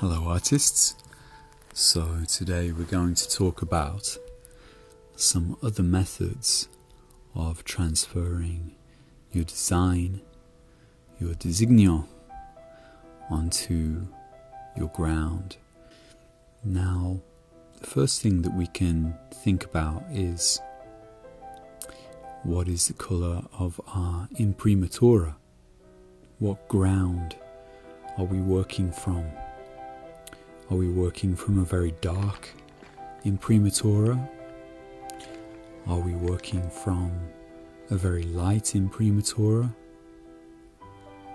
Hello artists. So today we're going to talk about some other methods of transferring your design, your designio, onto your ground. Now, the first thing that we can think about is what is the colour of our imprimatura? What ground are we working from? Are we working from a very dark imprimatura? Are we working from a very light imprimatura?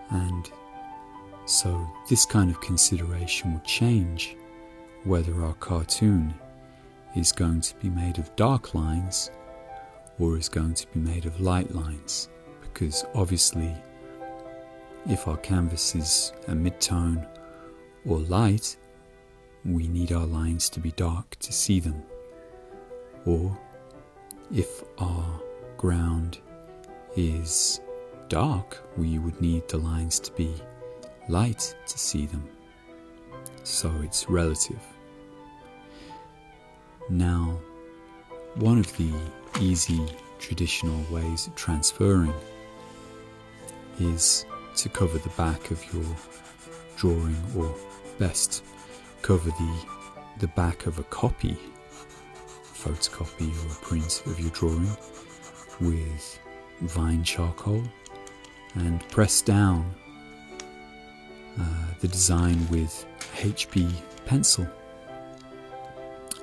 And so this kind of consideration will change whether our cartoon is going to be made of dark lines or is going to be made of light lines, because obviously if our canvas is a mid-tone or light, we need our lines to be dark to see them. Or if our ground is dark, we would need the lines to be light to see them. So it's relative. Now, one of the easy traditional ways of transferring is to cover the back of your drawing, or best cover the back of a copy, photocopy or a print of your drawing with vine charcoal and press down the design with HB pencil.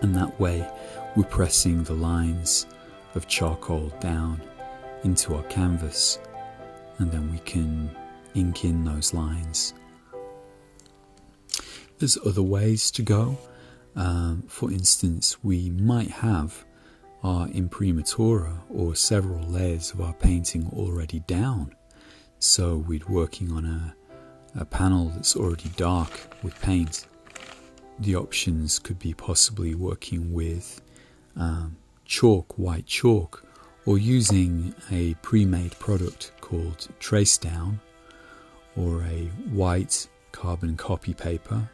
And that way we're pressing the lines of charcoal down into our canvas, and then we can ink in those lines. There's other ways to go. For instance, we might have our imprimatura or several layers of our painting already down. So we're working on a panel that's already dark with paint. The options could be possibly working with chalk, white chalk, or using a pre-made product called Trace Down, or a white carbon copy paper.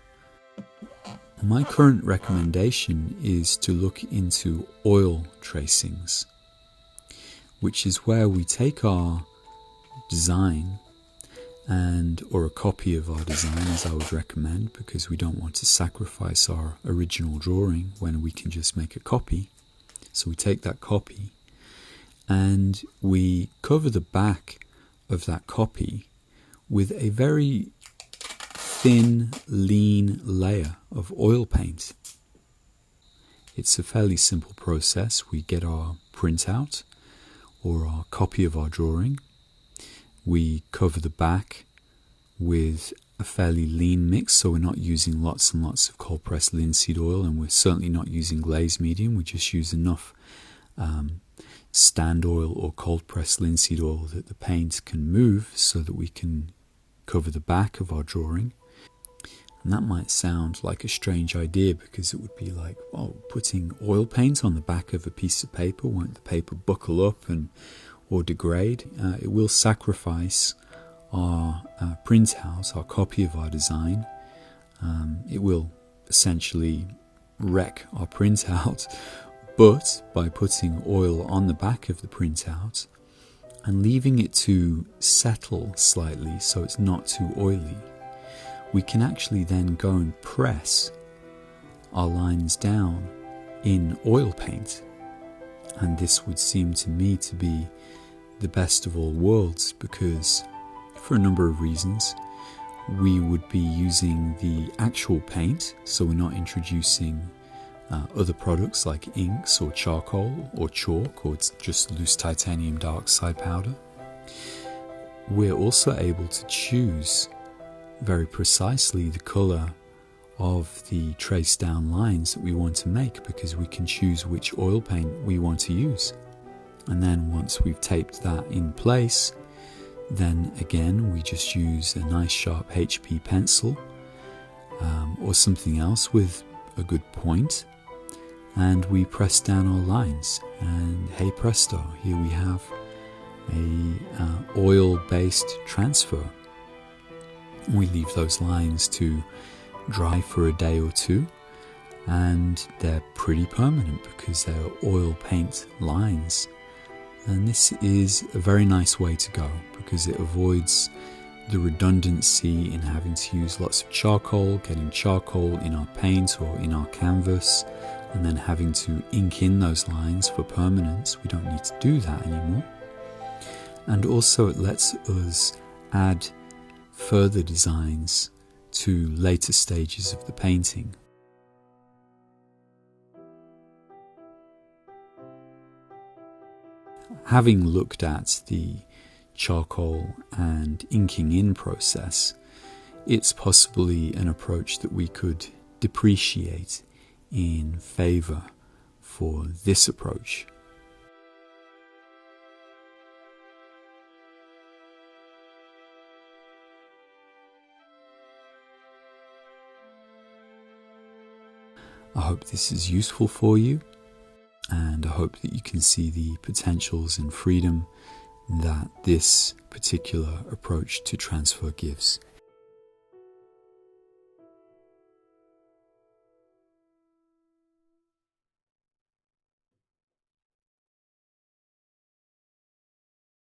My current recommendation is to look into oil tracings, which is where we take our design or a copy of our design, as I would recommend, because we don't want to sacrifice our original drawing when we can just make a copy. So we take that copy and we cover the back of that copy with a very thin, lean layer of oil paint. It's a fairly simple process. We get our printout or our copy of our drawing. We cover the back with a fairly lean mix, so we're not using lots and lots of cold pressed linseed oil, and we're certainly not using glaze medium. We just use enough stand oil or cold pressed linseed oil that the paint can move so that we can cover the back of our drawing. And that might sound like a strange idea, because it would be like, oh, putting oil paint on the back of a piece of paper, won't the paper buckle up or degrade? It will sacrifice our printout, our copy of our design. It will essentially wreck our printout, but by putting oil on the back of the printout and leaving it to settle slightly so it's not too oily, we can actually then go and press our lines down in oil paint. And this would seem to me to be the best of all worlds, because for a number of reasons, we would be using the actual paint, so we're not introducing other products like inks or charcoal or chalk or just loose titanium dark side powder. We're also able to choose very precisely the colour of the trace down lines that we want to make, because we can choose which oil paint we want to use. And then once we've taped that in place, then again we just use a nice sharp HP pencil or something else with a good point, and we press down our lines, and hey presto, here we have a oil based transfer. We leave those lines to dry for a day or two, and they're pretty permanent because they're oil paint lines. And this is a very nice way to go because it avoids the redundancy in having to use lots of charcoal, getting charcoal in our paint or in our canvas, and then having to ink in those lines for permanence. We don't need to do that anymore. And also it lets us add further designs to later stages of the painting. Having looked at the charcoal and inking in process, it's possibly an approach that we could depreciate in favor for this approach. I hope this is useful for you, and I hope that you can see the potentials and freedom that this particular approach to transfer gives.